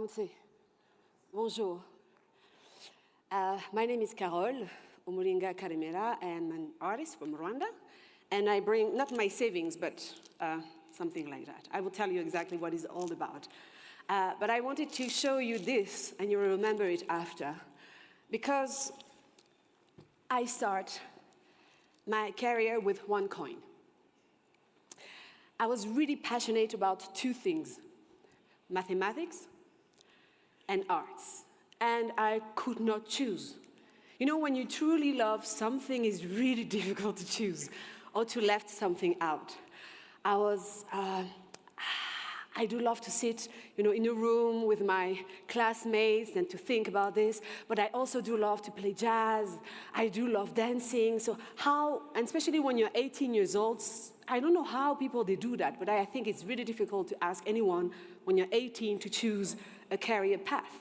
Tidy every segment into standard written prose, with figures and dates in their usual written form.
Aramutse. Bonjour. My name is Carole Omulinga Karemera. I am an artist from Rwanda, and I bring not my savings, but something like that. I will tell you exactly what it's all about. But I wanted to show you this, and you will remember it after, because I start my career with one coin. I was really passionate about two things: mathematics and arts, and I could not choose. You know, when you truly love something, it's really difficult to choose or to left something out. I do love to sit, in a room with my classmates and to think about this, but I also do love to play jazz. I do love dancing. So how, and especially when you're 18 years old, I don't know how people they do that, but I think it's really difficult to ask anyone when you're 18 to choose a career path.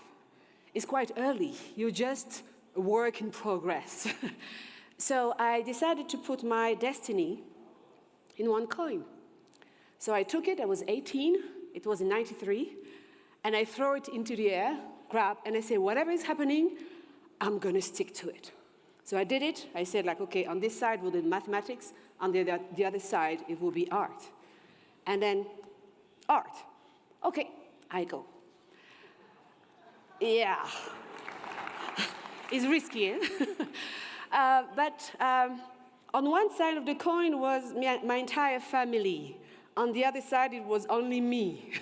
It's quite early. You're just a work in progress. So I decided to put my destiny in one coin. So I took it, I was 18, it was in 93, and I throw it into the air, grab, and I say, whatever is happening, I'm gonna stick to it. So I did it. I said, okay, on this side we'll do mathematics, on the other side it will be art. And then art. Okay, I go. Yeah. It's risky, eh? But on one side of the coin was my entire family. On the other side, it was only me.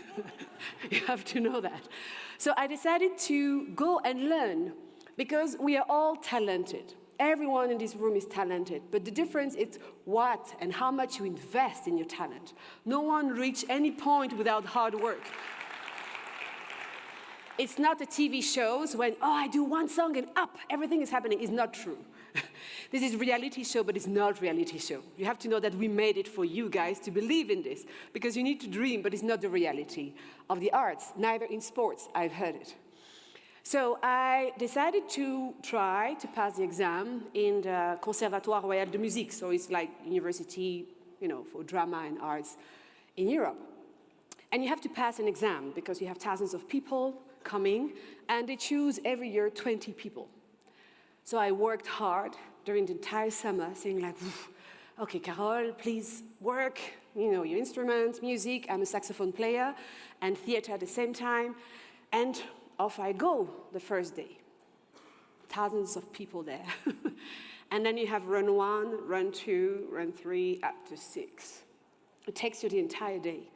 You have to know that. So I decided to go and learn, because we are all talented. Everyone in this room is talented, but the difference is what and how much you invest in your talent. No one reaches any point without hard work. It's not a TV shows when, I do one song and everything is happening. It's not true. This is reality show, but it's not reality show. You have to know that we made it for you guys to believe in this, because you need to dream, but it's not the reality of the arts, neither in sports, I've heard it. So I decided to try to pass the exam in the Conservatoire Royal de Musique, so it's like university, for drama and arts in Europe. And you have to pass an exam, because you have thousands of people coming, and they choose every year 20 people. So I worked hard during the entire summer, saying okay, Carole, please work, your instruments, music. I'm a saxophone player, and theater at the same time. And off I go the first day. Thousands of people there. And then you have run 1, run 2, run 3, up to 6. It takes you the entire day.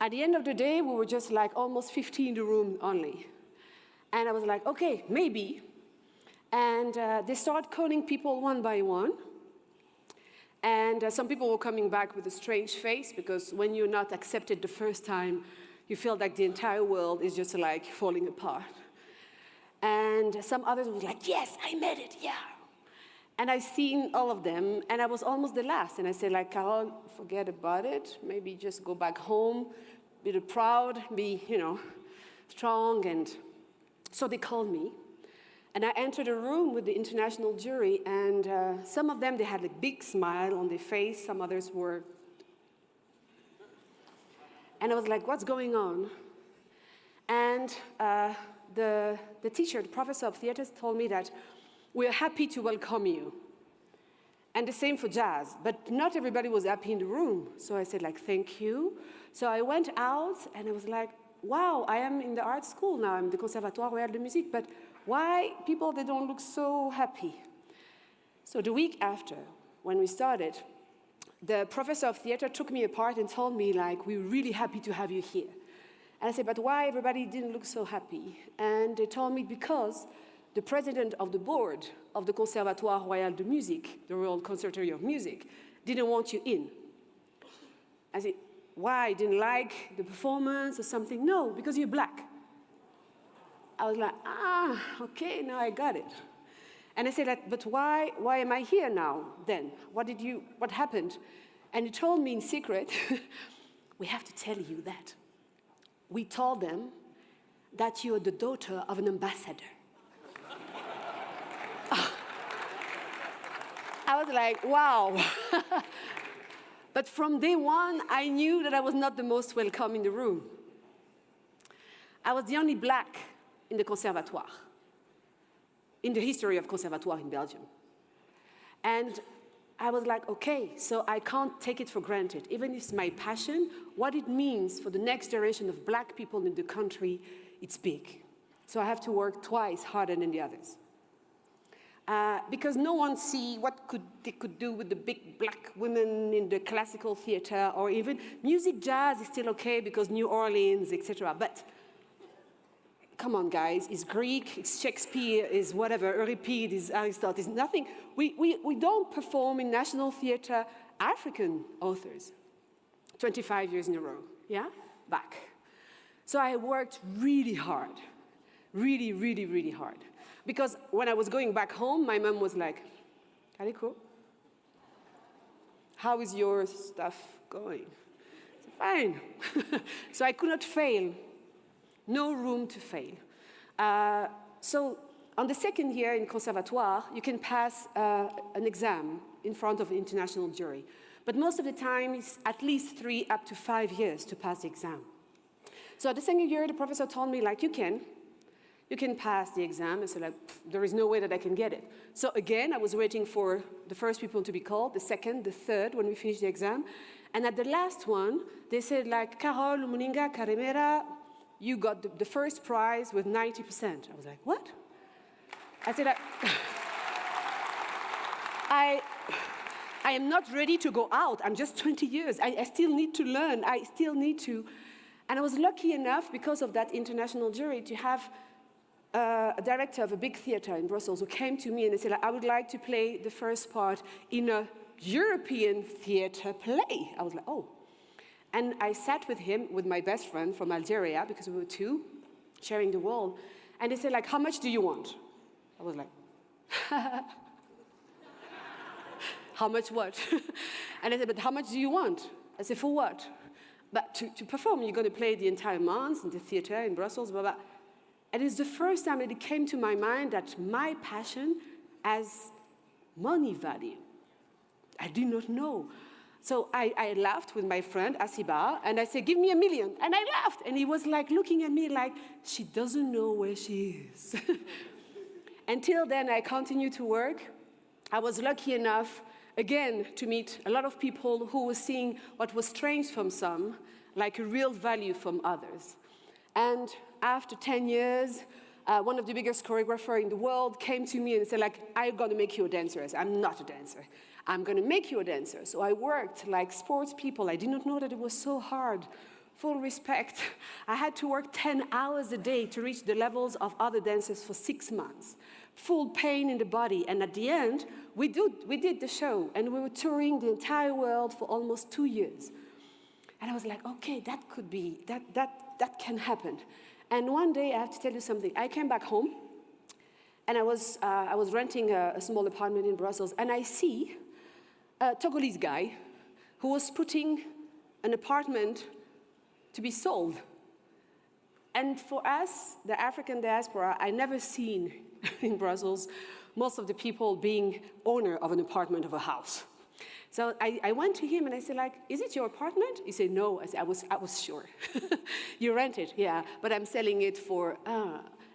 At the end of the day, we were just almost 50 in the room only. And I was like, okay, maybe. And they start calling people one by one. And some people were coming back with a strange face, because when you're not accepted the first time, you feel like the entire world is just falling apart. And some others were like, yes, I made it, yeah. And I seen all of them, and I was almost the last. And I said, Carole, forget about it. Maybe just go back home, be proud, be, strong. And so they called me. And I entered a room with the international jury, and some of them, they had a big smile on their face. Some others were. And I was like, what's going on? And the teacher, the professor of theater, told me that we're happy to welcome you. And the same for jazz, but not everybody was happy in the room. So I said, thank you. So I went out, and I was like, wow, I am in the art school now. I'm in the Conservatoire Royal de Musique, but why people, they don't look so happy? So the week after, when we started, the professor of theater took me apart and told me, we're really happy to have you here. And I said, but why everybody didn't look so happy? And they told me, because the president of the board of the Conservatoire Royal de Musique, the Royal Conservatory of Music, didn't want you in. I said, why? Didn't like the performance or something? No, because you're black. I was like, okay, now I got it. And I said, but why am I here now then? What happened? And he told me in secret, we have to tell you that. We told them that you're the daughter of an ambassador. I was like, wow. But from day one, I knew that I was not the most welcome in the room. I was the only black in the conservatoire, in the history of conservatoire in Belgium. And I was like, okay, so I can't take it for granted. Even if it's my passion, what it means for the next generation of black people in the country, it's big. So I have to work twice harder than the others. Because no one see what they could do with the big black women in the classical theater, or even music jazz is still okay because New Orleans, etc. But come on, guys, it's Greek, it's Shakespeare, it's whatever, Euripides, it's Aristotle, it's nothing. We don't perform in national theater African authors 25 years in a row, yeah? Back. So I worked really hard, really, really, really hard. Because when I was going back home, my mom was like, Kaliko, how is your stuff going? I said, fine. So I could not fail. No room to fail. So on the second year in Conservatoire, you can pass an exam in front of an international jury. But most of the time, it's at least 3 up to 5 years to pass the exam. So the second year, the professor told me, like, you can pass the exam. I said, like, there is no way that I can get it. So again, I was waiting for the first people to be called, the second, the third, when we finished the exam. And at the last one, they said, like, Carol, Muninga, Karemera, you got the first prize with 90%. I was like, what? I said, I am not ready to go out. I'm just 20 years. I still need to learn. I still need to. And I was lucky enough, because of that international jury, to have a director of a big theater in Brussels who came to me and they said, I would like to play the first part in a European theater play. I was like, oh. And I sat with him, with my best friend from Algeria, because we were two, sharing the wall. And they said, like, how much do you want? I was like, how much what? And I said, but how much do you want? I said, for what? But to perform, you're going to play the entire month in the theater in Brussels, blah, blah. And it's the first time that it came to my mind that my passion has money value. I did not know. So I laughed with my friend, Asiba, and I said, give me $1 million. And I laughed. And he was like looking at me like, she doesn't know where she is. Until then, I continued to work. I was lucky enough, again, to meet a lot of people who were seeing what was strange from some, like a real value from others. And after 10 years, one of the biggest choreographers in the world came to me and said, like, I'm going to make you a dancer. I said, I'm not a dancer. I'm going to make you a dancer. So I worked like sports people. I did not know that it was so hard. Full respect. I had to work 10 hours a day to reach the levels of other dancers for 6 months. Full pain in the body. And at the end, we did the show. And we were touring the entire world for almost 2 years. And I was like, okay, that could be, that can happen. And one day, I have to tell you something. I came back home, and I was renting a small apartment in Brussels, and I see a Togolese guy who was putting an apartment to be sold. And for us, the African diaspora, I never seen in Brussels most of the people being owner of an apartment of a house. So I went to him and I said, like, is it your apartment? He said, no. I said, I was sure. You rent it? Yeah, but I'm selling it for,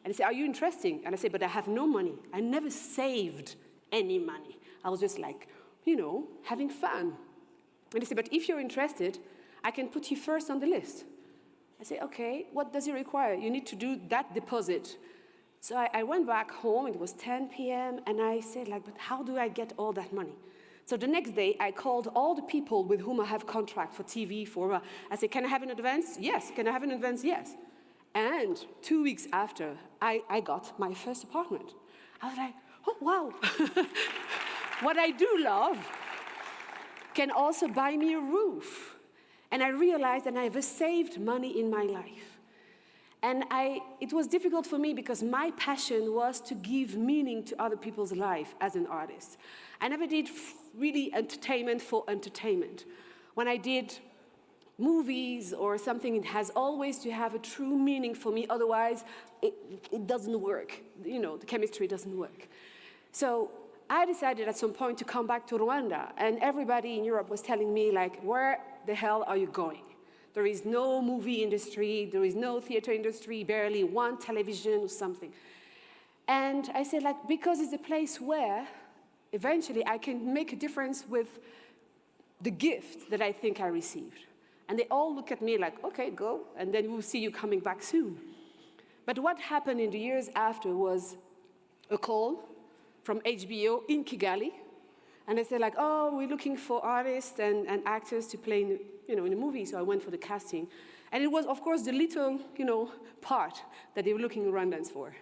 And he said, are you interested? And I said, but I have no money. I never saved any money. I was just like, you know, having fun. And he said, but if you're interested, I can put you first on the list. I said, okay, what does it require? You need to do that deposit. So I went back home, it was 10 p.m., and I said, like, but how do I get all that money? So the next day, I called all the people with whom I have contract for TV, I said, can I have an advance? Yes. Can I have an advance? Yes. And 2 weeks after, I got my first apartment. I was like, oh, wow. What I do love can also buy me a roof. And I realized that I never saved money in my life. And it was difficult for me because my passion was to give meaning to other people's life as an artist. I never did really entertainment for entertainment. When I did movies or something, it has always to have a true meaning for me. Otherwise, it doesn't work. You know, the chemistry doesn't work. So I decided at some point to come back to Rwanda. And everybody in Europe was telling me, like, where the hell are you going? There is no movie industry, there is no theater industry, barely one television or something. And I said, like, because it's a place where eventually I can make a difference with the gift that I think I received. And they all look at me like, okay, go, and then we'll see you coming back soon. But what happened in the years after was a call from HBO in Kigali. And they said, like, oh, we're looking for artists and actors to play in a movie. So I went for the casting. And it was, of course, the little, part that they were looking in Rwandans for.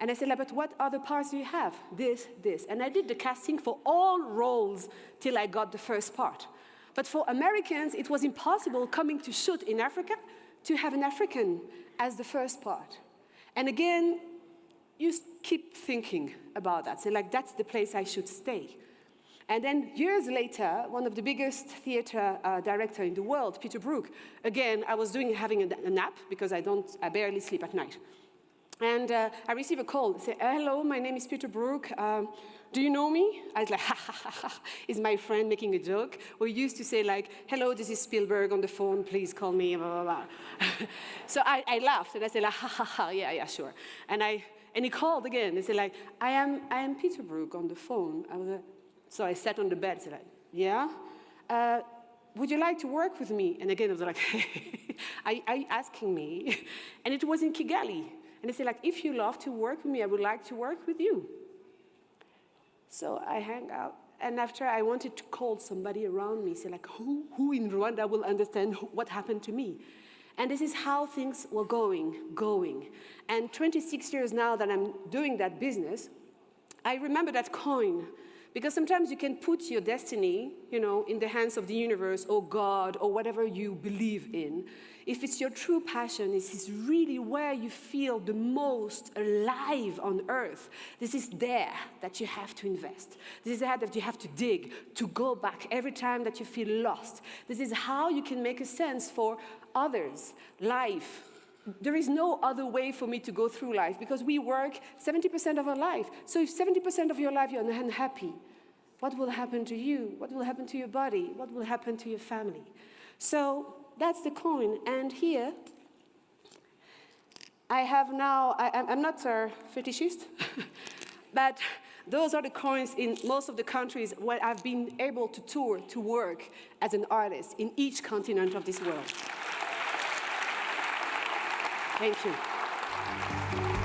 And I said, like, but what other parts do you have? This. And I did the casting for all roles till I got the first part. But for Americans, it was impossible coming to shoot in Africa to have an African as the first part. And again, you keep thinking about that. So like, that's the place I should stay. And then years later, one of the biggest theater director in the world, Peter Brook, again, I was having a nap because I barely sleep at night. And I received a call, say, hello, my name is Peter Brook. Do you know me? I was like, ha, ha, ha, ha. Is my friend making a joke? We used to say like, hello, this is Spielberg on the phone, please call me, blah, blah, blah. So I laughed and I said, like, ha, ha, ha, yeah, sure. And he called again. He said, like, I am Peter Brook on the phone. So I sat on the bed and said, like, yeah? Would you like to work with me? And again, I was like, are you asking me? And it was in Kigali. And he said, like, if you love to work with me, I would like to work with you. So I hang out. And after I wanted to call somebody around me, say, like, who in Rwanda will understand what happened to me? And this is how things were going. And 26 years now that I'm doing that business, I remember that coin. Because sometimes you can put your destiny, in the hands of the universe or God or whatever you believe in. If it's your true passion, this is really where you feel the most alive on earth. This is there that you have to invest. This is there that you have to dig, to go back every time that you feel lost. This is how you can make a sense for others, life. There is no other way for me to go through life because we work 70% of our life. So if 70% of your life you're unhappy, what will happen to you? What will happen to your body? What will happen to your family? So that's the coin. And here, I have now, I'm not a fetishist, but those are the coins in most of the countries where I've been able to tour, to work as an artist in each continent of this world. Thank you.